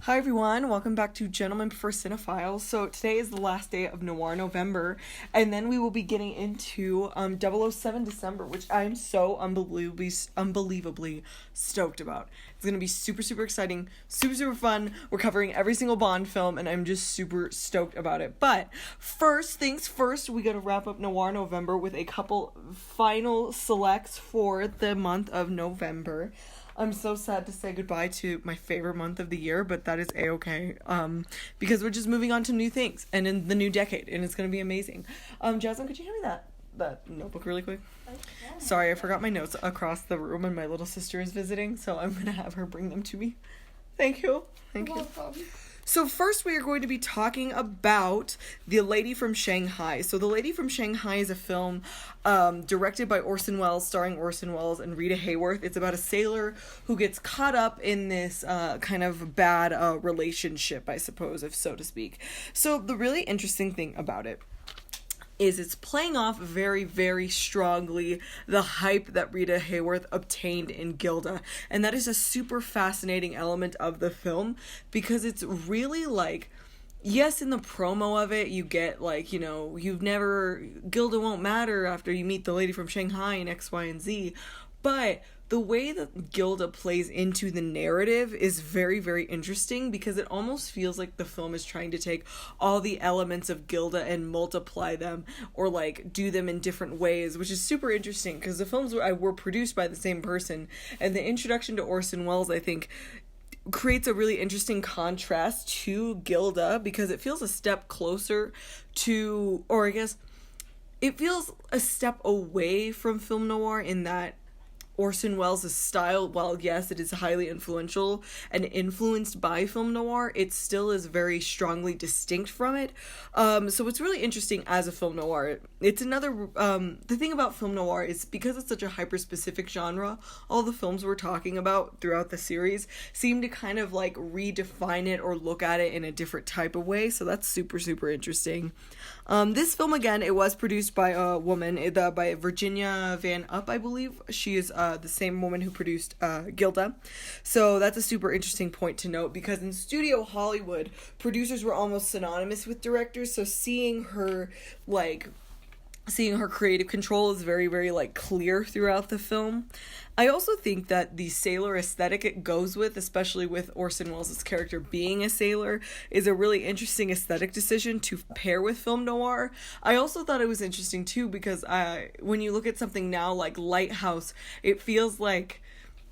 Hi everyone, welcome back to Gentlemen Prefer Cinephiles. So today is the last day of Noir November, and then we will be getting into 007 December, which I'm so unbelievably stoked about. It's going to be super exciting, super fun. We're covering every single Bond film, and I'm just super stoked about it. But first things first, we got to wrap up Noir November with a couple final selects for the month of November. I'm so sad to say goodbye to my favorite month of the year, but that is A-okay, because we're just moving on to new things and in the new decade, and it's going to be amazing. Jasmine, could you hand me that notebook really quick? Okay. Sorry, I forgot my notes across the room, and my little sister is visiting, so I'm going to have her bring them to me. Thank you. Thank you. Welcome. So first we are going to be talking about The Lady from Shanghai. So The Lady from Shanghai is a film directed by Orson Welles, starring Orson Welles and Rita Hayworth. It's about a sailor who gets caught up in this kind of bad relationship, I suppose, if so to speak. So the really interesting thing about it is it's playing off very strongly the hype that Rita Hayworth obtained in Gilda. And that is a super fascinating element of the film, because it's really like, yes, in the promo of it, you get like, Gilda won't matter after you meet the lady from Shanghai and X, Y, and Z. But the way that Gilda plays into the narrative is very interesting, because it almost feels like the film is trying to take all the elements of Gilda and multiply them, or like do them in different ways, which is super interesting because the films were produced by the same person, and the introduction to Orson Welles, I think, creates a really interesting contrast to Gilda, because it feels a step closer to, or I guess it feels a step away from film noir, in that Orson Welles' style, while yes, it is highly influential and influenced by film noir, it still is very strongly distinct from it. So it's really interesting as a film noir. It's another, the thing about film noir is because it's such a hyper-specific genre, all the films we're talking about throughout the series seem to kind of like redefine it or look at it in a different type of way, so that's super interesting. This film, again, it was produced by a woman, by Virginia Van Up, I believe. She is the same woman who produced Gilda. So that's a super interesting point to note, because in studio Hollywood, producers were almost synonymous with directors, so seeing her creative control is very like clear throughout the film. I also think that the sailor aesthetic it goes with, especially with Orson Welles' character being a sailor, is a really interesting aesthetic decision to pair with film noir. I also thought it was interesting too, because when you look at something now like Lighthouse, it feels like,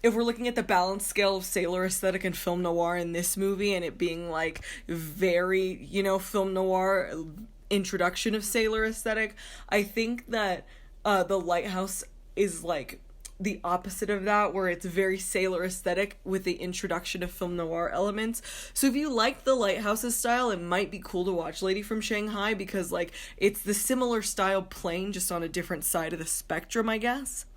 if we're looking at the balance scale of sailor aesthetic and film noir in this movie, and it being like very, film noir introduction of sailor aesthetic, I think that The Lighthouse is like the opposite of that, where it's very sailor aesthetic with the introduction of film noir elements. So if you like The Lighthouse's style, it might be cool to watch Lady from Shanghai, because like it's the similar style playing just on a different side of the spectrum, I guess.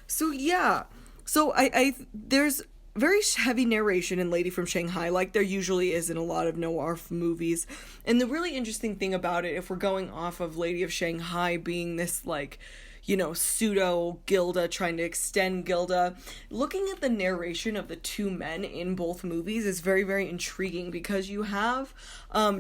So yeah, so I there's very heavy narration in Lady from Shanghai, like there usually is in a lot of noir movies. And the really interesting thing about it, if we're going off of Lady of Shanghai being this like, pseudo Gilda, trying to extend Gilda, looking at the narration of the two men in both movies is very intriguing, because you have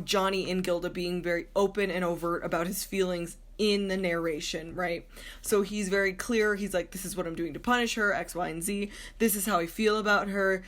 Johnny in Gilda being very open and overt about his feelings in the narration, right? So he's very clear. He's like, this is what I'm doing to punish her, X, Y, and Z. This is how I feel about her.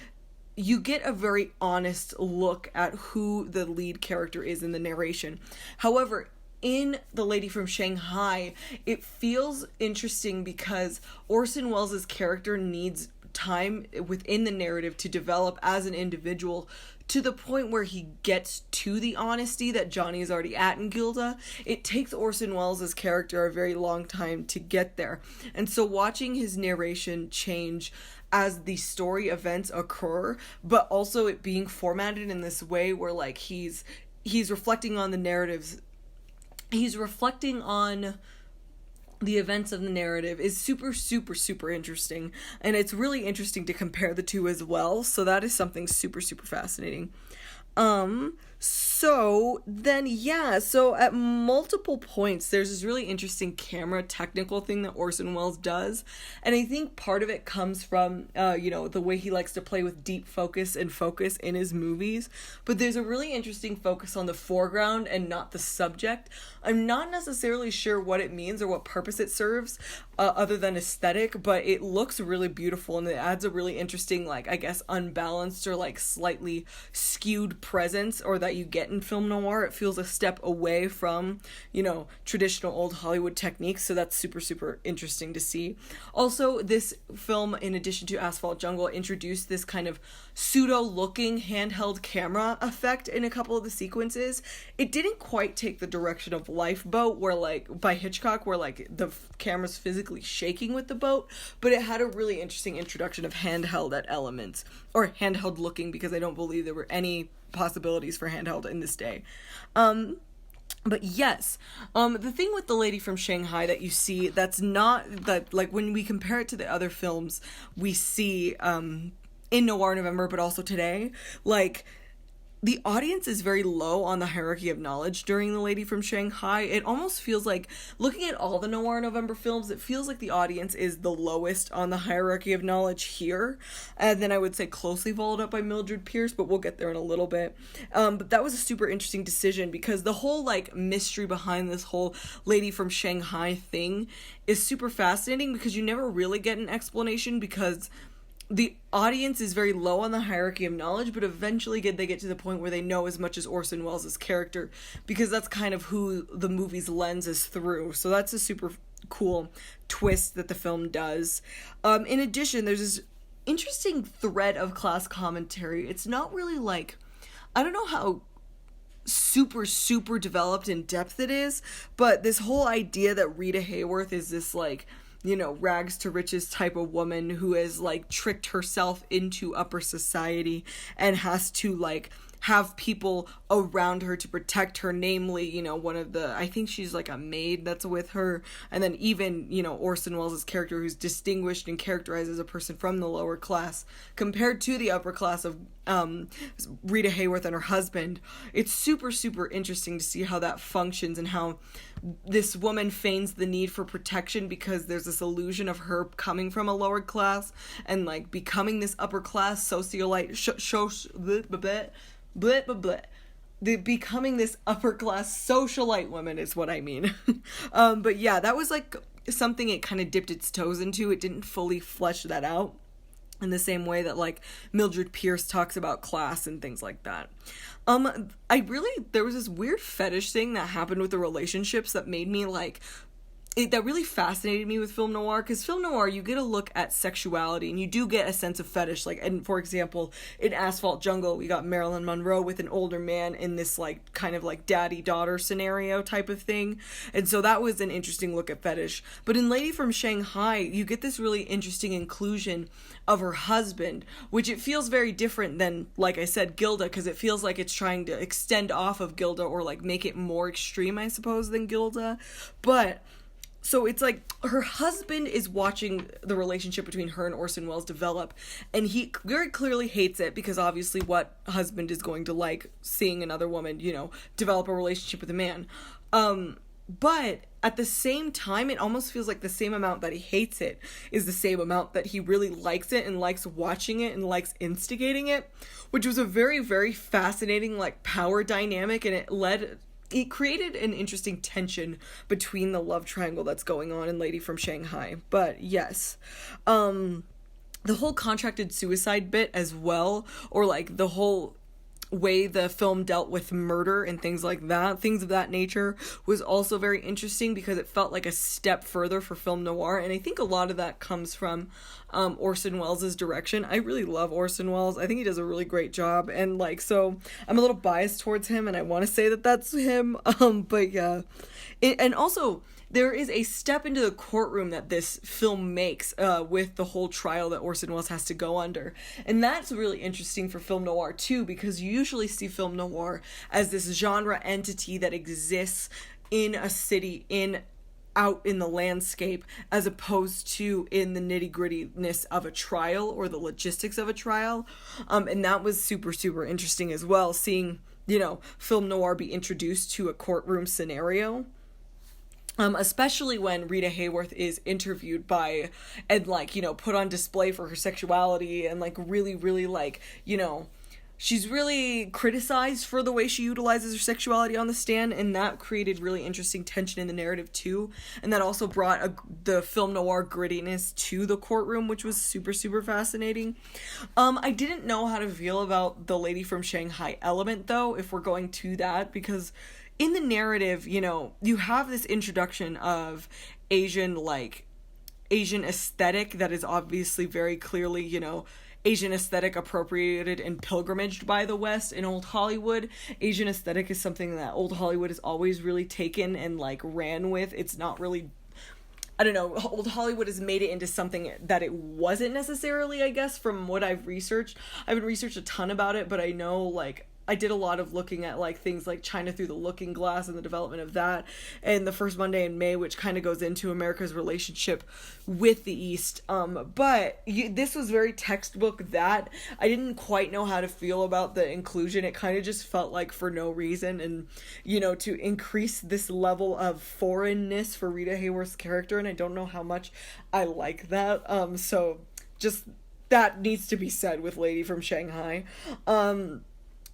You get a very honest look at who the lead character is in the narration. However, in The Lady from Shanghai, it feels interesting because Orson Welles' character needs time within the narrative to develop as an individual, to the point where he gets to the honesty that Johnny is already at in Gilda. It takes Orson Welles' character a very long time to get there. And so watching his narration change as the story events occur, but also it being formatted in this way where like he's reflecting on the narratives, he's reflecting on the events of the narrative, is super interesting, and it's really interesting to compare the two as well, so that is something super fascinating. So then, yeah, so at multiple points, there's this really interesting camera technical thing that Orson Welles does. And I think part of it comes from, the way he likes to play with deep focus and focus in his movies. But there's a really interesting focus on the foreground and not the subject. I'm not necessarily sure what it means or what purpose it serves, other than aesthetic, but it looks really beautiful and it adds a really interesting, like, I guess, unbalanced or like slightly skewed presence or that you get in film noir. It feels a step away from, traditional old Hollywood techniques, so that's super, super interesting to see. Also, this film, in addition to Asphalt Jungle, introduced this kind of pseudo-looking handheld camera effect in a couple of the sequences. It didn't quite take the direction of Lifeboat, where, like, by Hitchcock, where, like, the camera's physically shaking with the boat, but it had a really interesting introduction of handheld at elements, or handheld looking, because I don't believe there were any possibilities for handheld in this day. But yes, the thing with The Lady from Shanghai that you see, that's not that, like, when we compare it to the other films we see in Noir November, but also today, like, the audience is very low on the hierarchy of knowledge during The Lady from Shanghai. It almost feels like, looking at all the Noir November films, it feels like the audience is the lowest on the hierarchy of knowledge here. And then I would say closely followed up by Mildred Pierce, but we'll get there in a little bit. But that was a super interesting decision because the whole, like, mystery behind this whole Lady from Shanghai thing is super fascinating because you never really get an explanation because the audience is very low on the hierarchy of knowledge, but eventually they get to the point where they know as much as Orson Welles' character, because that's kind of who the movie's lens is through. So that's a super cool twist that the film does. In addition, there's this interesting thread of class commentary. It's not really like, I don't know how super, super developed in depth it is, but this whole idea that Rita Hayworth is this, like, rags to riches type of woman who has, like, tricked herself into upper society and has to, like, have people around her to protect her, namely, one of the, I think she's like a maid that's with her, and then even, Orson Welles' character, who's distinguished and characterized as a person from the lower class, compared to the upper class of Rita Hayworth and her husband. It's super, super interesting to see how that functions and how this woman feigns the need for protection because there's this illusion of her coming from a lower class and, like, becoming this upper class socialite, becoming this upper class socialite woman is what I mean. But yeah, that was, like, something it kind of dipped its toes into. It didn't fully flesh that out in the same way that, like, Mildred Pierce talks about class and things like that. There was this weird fetish thing that happened with the relationships that made me, like, that really fascinated me with film noir, because film noir, you get a look at sexuality and you do get a sense of fetish. Like, and for example, in Asphalt Jungle, we got Marilyn Monroe with an older man in this, like, kind of like daddy-daughter scenario type of thing. And so that was an interesting look at fetish. But in Lady from Shanghai, you get this really interesting inclusion of her husband, which it feels very different than, like I said, Gilda, because it feels like it's trying to extend off of Gilda or, like, make it more extreme, I suppose, than Gilda. But so it's like her husband is watching the relationship between her and Orson Welles develop, and he very clearly hates it because obviously what husband is going to like seeing another woman, develop a relationship with a man. But at the same time, it almost feels like the same amount that he hates it is the same amount that he really likes it and likes watching it and likes instigating it, which was a very, very fascinating, like, power dynamic, and it created an interesting tension between the love triangle that's going on in Lady from Shanghai. But yes, the whole contracted suicide bit as well, or, like, the whole way the film dealt with murder and things like that, things of that nature, was also very interesting because it felt like a step further for film noir. And I think a lot of that comes from Orson Welles' direction. I really love Orson Welles. I think he does a really great job, and, like, so I'm a little biased towards him and I want to say that that's him. But yeah, and also there is a step into the courtroom that this film makes with the whole trial that Orson Welles has to go under. And that's really interesting for film noir too, because you usually see film noir as this genre entity that exists in a city, out in the landscape, as opposed to in the nitty-grittiness of a trial or the logistics of a trial. And that was super, super interesting as well, seeing film noir be introduced to a courtroom scenario. Especially when Rita Hayworth is interviewed by, and like, put on display for her sexuality, and like really, really like, she's really criticized for the way she utilizes her sexuality on the stand, and that created really interesting tension in the narrative too. And that also brought the film noir grittiness to the courtroom, which was super, super fascinating. I didn't know how to feel about the lady from Shanghai element, though, if we're going to that, because in the narrative, you have this introduction of Asian aesthetic that is obviously very clearly, Asian aesthetic appropriated and pilgrimaged by the West in old Hollywood. Asian aesthetic is something that old Hollywood has always really taken and like ran with. It's not really, I don't know, old Hollywood has made it into something that it wasn't necessarily, I guess, from what I've researched. I haven't researched a ton about it, but I know, like, I did a lot of looking at like things like China Through the Looking Glass and the development of that, and The First Monday in May, which kind of goes into America's relationship with the East. But this was very textbook that I didn't quite know how to feel about the inclusion. It kind of just felt like for no reason, and to increase this level of foreignness for Rita Hayworth's character, and I don't know how much I like that. So just that needs to be said with Lady from Shanghai.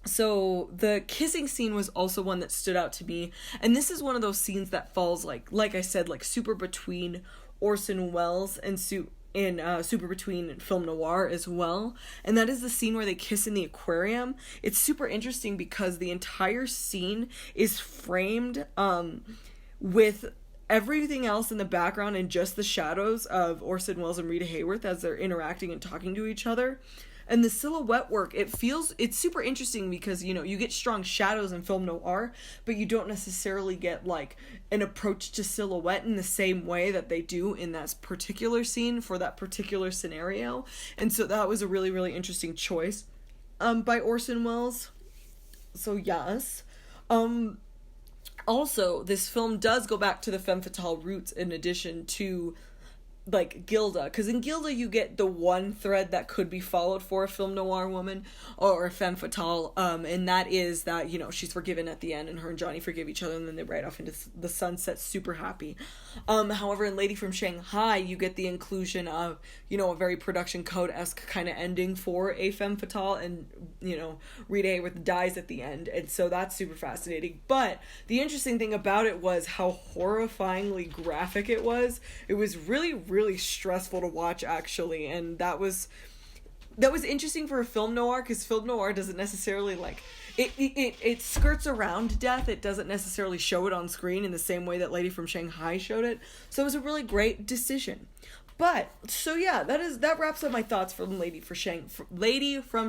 So the kissing scene was also one that stood out to me, and this is one of those scenes that falls like I said, like super between Orson Welles and super between film noir as well, and that is the scene where they kiss in the aquarium. It's super interesting because the entire scene is framed with everything else in the background and just the shadows of Orson Welles and Rita Hayworth as they're interacting and talking to each other. And the silhouette work, it's super interesting because, you get strong shadows in film noir, but you don't necessarily get, like, an approach to silhouette in the same way that they do in that particular scene for that particular scenario. And so that was a really, really interesting choice by Orson Welles. So, yes. Also, this film does go back to the femme fatale roots in addition to like Gilda, because in Gilda you get the one thread that could be followed for a film noir woman or a femme fatale, and that is that she's forgiven at the end, and her and Johnny forgive each other, and then they ride off into the sunset super happy. However, in Lady from Shanghai you get the inclusion of a very production code-esque kind of ending for a femme fatale, and Rita Hayworth dies at the end, and so that's super fascinating. But the interesting thing about it was how horrifyingly graphic it was. It was really, really stressful to watch, actually, and that was interesting for a film noir, because film noir doesn't necessarily like it skirts around death. It doesn't necessarily show it on screen in the same way that Lady from Shanghai showed it, so it was a really great decision. But, so yeah, that wraps up my thoughts from Lady from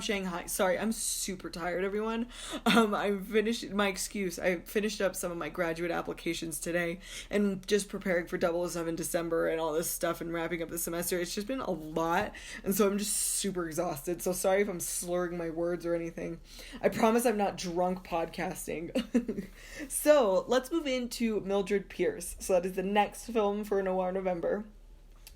Shanghai. Sorry, I'm super tired, everyone. I finished up some of my graduate applications today, and just preparing for 007 December and all this stuff and wrapping up the semester. It's just been a lot, and so I'm just super exhausted. So sorry if I'm slurring my words or anything. I promise I'm not drunk podcasting. So, let's move into Mildred Pierce. So that is the next film for Noir November.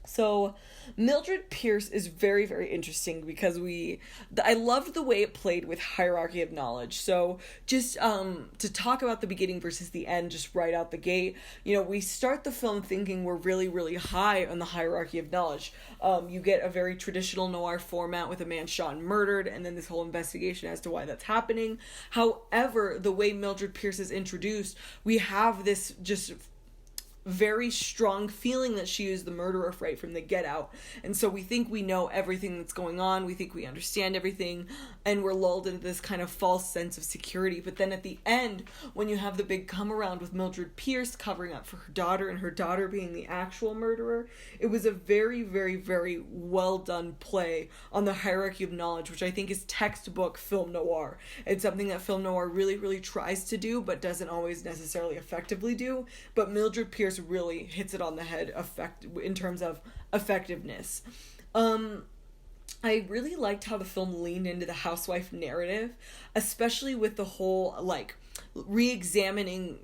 So, Mildred Pierce is very, very interesting because I loved the way it played with hierarchy of knowledge. So, just to talk about the beginning versus the end, just right out the gate, we start the film thinking we're really, really high on the hierarchy of knowledge. You get a very traditional noir format with a man shot and murdered, and then this whole investigation as to why that's happening. However, the way Mildred Pierce is introduced, we have this just very strong feeling that she is the murderer right from the get out, and so we think we know everything that's going on, we think we understand everything, and we're lulled into this kind of false sense of security. But then at the end, when you have the big come around with Mildred Pierce covering up for her daughter and her daughter being the actual murderer, it was a very, very, very well done play on the hierarchy of knowledge, which I think is textbook film noir. It's something that film noir really, really tries to do but doesn't always necessarily effectively do, but Mildred Pierce really hits it on the head in terms of effectiveness. I really liked how the film leaned into the housewife narrative, especially with the whole re-examining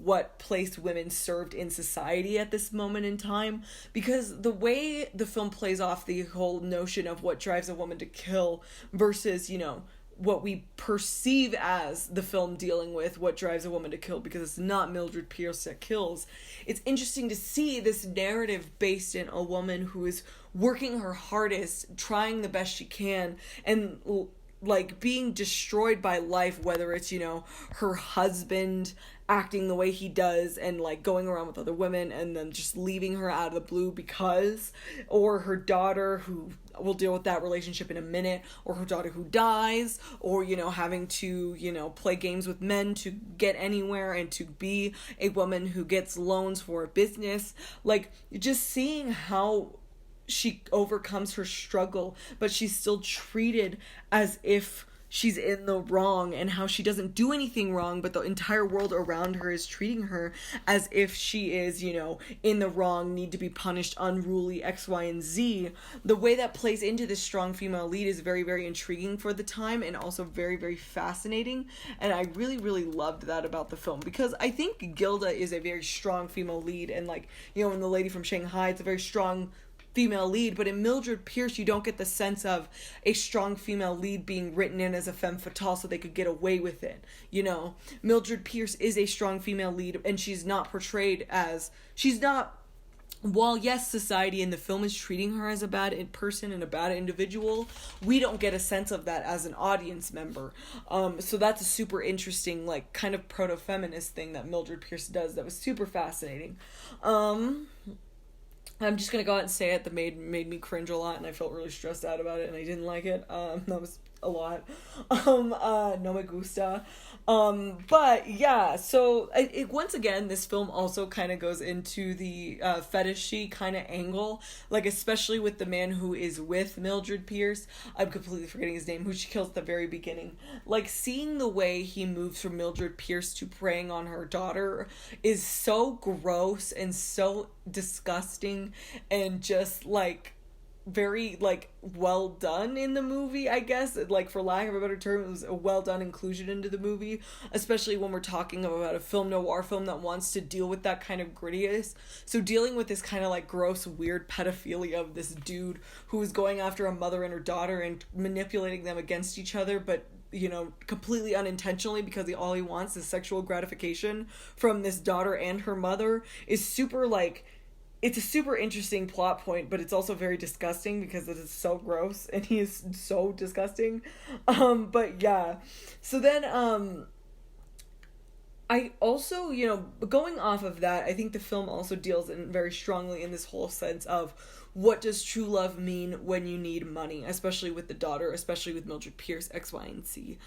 what place women served in society at this moment in time, because the way the film plays off the whole notion of what drives a woman to kill versus what we perceive as the film dealing with what drives a woman to kill, because it's not Mildred Pierce that kills. It's interesting to see this narrative based in a woman who is working her hardest, trying the best she can, and like being destroyed by life, whether it's, you know, her husband acting the way he does and like going around with other women and then just leaving her out of the blue because, or her daughter, who we'll deal with that relationship in a minute, or her daughter who dies, or, you know, having to, you know, play games with men to get anywhere and to be a woman who gets loans for a business. Like, just seeing how she overcomes her struggle, but she's still treated as if she's in the wrong, and how she doesn't do anything wrong, but the entire world around her is treating her as if she is, you know, in the wrong, need to be punished, unruly, X, Y, and Z. The way that plays into this strong female lead is very, very intriguing for the time, and also very, very fascinating. And I really, really loved that about the film, because I think Gilda is a very strong female lead, and like, you know, in The Lady from Shanghai, it's a very strong female lead, but in Mildred Pierce you don't get the sense of a strong female lead being written in as a femme fatale so they could get away with it. You know, Mildred Pierce is a strong female lead, and she's not portrayed as, she's not, while yes, society in the film is treating her as a bad person and a bad individual, we don't get a sense of that as an audience member. So that's a super interesting, like, kind of proto-feminist thing that Mildred Pierce does that was super fascinating. I'm just gonna go out and say it, the maid made me cringe a lot, and I felt really stressed out about it, and I didn't like it. That was a lot. No me gusta. But yeah, so it once again, this film also kind of goes into the fetishy kind of angle, like especially with the man who is with Mildred Pierce. I'm completely forgetting his name, who she kills at the very beginning. Like, seeing the way he moves from Mildred Pierce to preying on her daughter is so gross and so disgusting, and just like very like well done in the movie, I guess. Like, for lack of a better term, it was a well done inclusion into the movie, especially when we're talking about a film noir film that wants to deal with that kind of grittiness. So dealing with this kind of like gross, weird pedophilia of this dude who is going after a mother and her daughter and manipulating them against each other, but, you know, completely unintentionally, because all he wants is sexual gratification from this daughter and her mother, is super like, it's a super interesting plot point, but it's also very disgusting because it is so gross and he is so disgusting. But yeah. So then, I also, you know, going off of that, I think the film also deals in very strongly in this whole sense of what does true love mean when you need money, especially with the daughter, especially with Mildred Pierce, X, Y, and Z.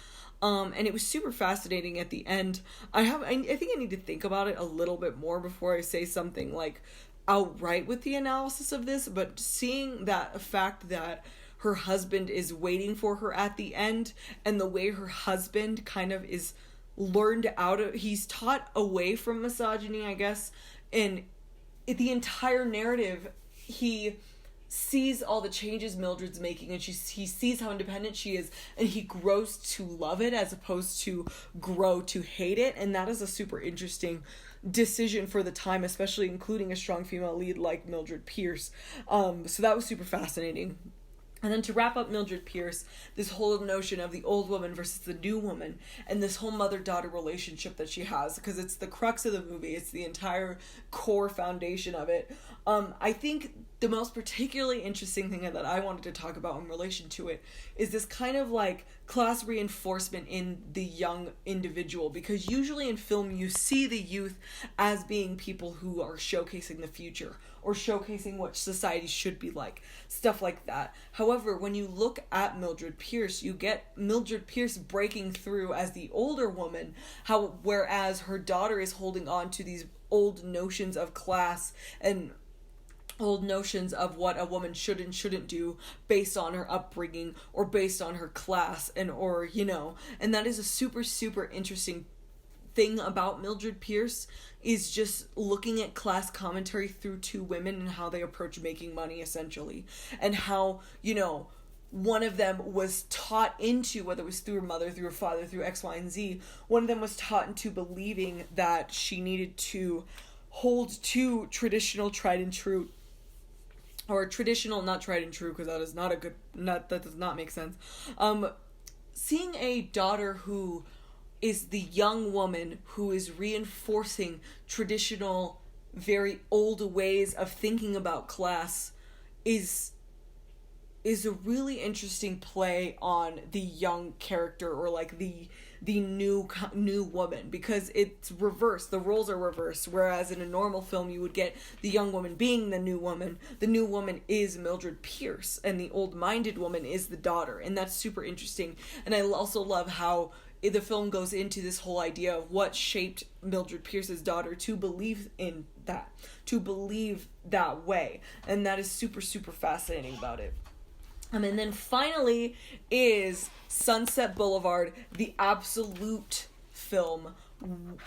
And it was super fascinating at the end. I think I need to think about it a little bit more before I say something like outright with the analysis of this, but seeing that fact that her husband is waiting for her at the end, and the way her husband kind of is learned out of, he's taught away from misogyny, I guess, and the entire narrative, he sees all the changes Mildred's making, and he sees how independent she is, and he grows to love it as opposed to grow to hate it. And that is a super interesting decision for the time, especially including a strong female lead like Mildred Pierce. So that was super fascinating. And then to wrap up Mildred Pierce, this whole notion of the old woman versus the new woman, and this whole mother-daughter relationship that she has, because it's the crux of the movie, it's the entire core foundation of it. I think the most particularly interesting thing that I wanted to talk about in relation to it is this kind of like class reinforcement in the young individual, because usually in film you see the youth as being people who are showcasing the future or showcasing what society should be like, stuff like that. However, when you look at Mildred Pierce, you get Mildred Pierce breaking through as the older woman, whereas her daughter is holding on to these old notions of class and old notions of what a woman should and shouldn't do based on her upbringing or based on her class, and or, you know, and that is a super, super interesting thing about Mildred Pierce, is just looking at class commentary through two women and how they approach making money, essentially, and how, you know, one of them was taught into, whether it was through her mother, through her father, through X, Y, and Z, one of them was taught into believing that she needed to hold to traditional tried and true, or traditional, not tried and true, because that is not a good, that does not make sense, seeing a daughter who is the young woman who is reinforcing traditional, very old ways of thinking about class is a really interesting play on the young character, or like the new woman, because it's reversed. The roles are reversed, whereas in a normal film you would get the young woman being the new woman. The new woman is Mildred Pierce, and the old-minded woman is the daughter, and that's super interesting. And I also love how the film goes into this whole idea of what shaped Mildred Pierce's daughter to believe in that, to believe that way, and that is super, super fascinating about it. And then finally is Sunset Boulevard, the absolute film.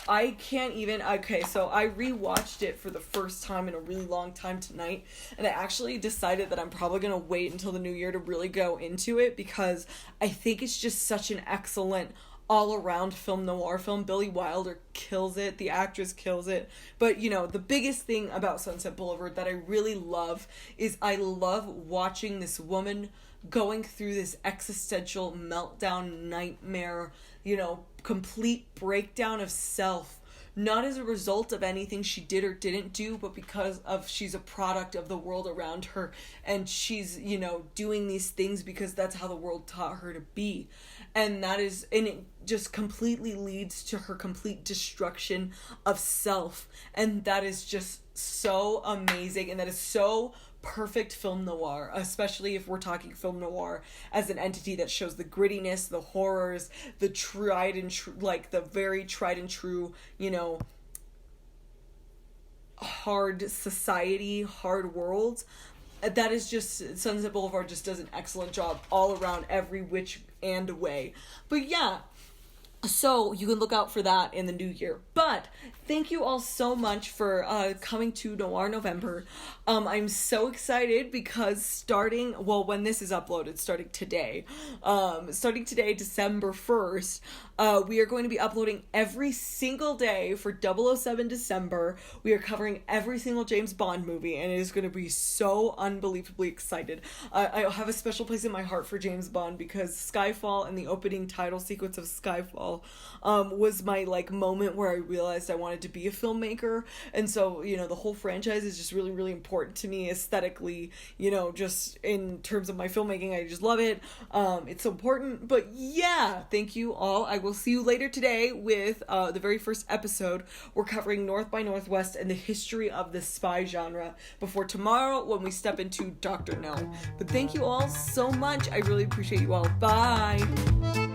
I can't even... Okay, so I rewatched it for the first time in a really long time tonight, and I actually decided that I'm probably going to wait until the new year to really go into it, because I think it's just such an excellent all-around film noir film. Billy Wilder kills it, the actress kills it. But, you know, the biggest thing about Sunset Boulevard that I really love is I love watching this woman going through this existential meltdown, nightmare, you know, complete breakdown of self, not as a result of anything she did or didn't do, but because of she's a product of the world around her, and she's, you know, doing these things because that's how the world taught her to be. And it just completely leads to her complete destruction of self. And that is just so amazing. And that is so perfect film noir, especially if we're talking film noir as an entity that shows the grittiness, the horrors, the very tried and true, you know, hard society, hard world. That is just, Sunset Boulevard just does an excellent job all around, every which and way. But yeah, so you can look out for that in the new year. But thank you all so much for coming to Noir November. I'm so excited because when this is uploaded, starting today, December 1st, we are going to be uploading every single day for 007 December. We are covering every single James Bond movie, and it is going to be so unbelievably excited. I have a special place in my heart for James Bond because Skyfall and the opening title sequence of Skyfall was my moment where I realized I wanted to be a filmmaker. And so, you know, the whole franchise is just really, really important to me aesthetically, you know, just in terms of my filmmaking. I just love it. It's so important. But yeah, thank you all. I will see you later today with the very first episode. We're covering North by Northwest and the history of the spy genre before tomorrow when we step into Dr. No. But thank you all so much. I really appreciate you all. Bye.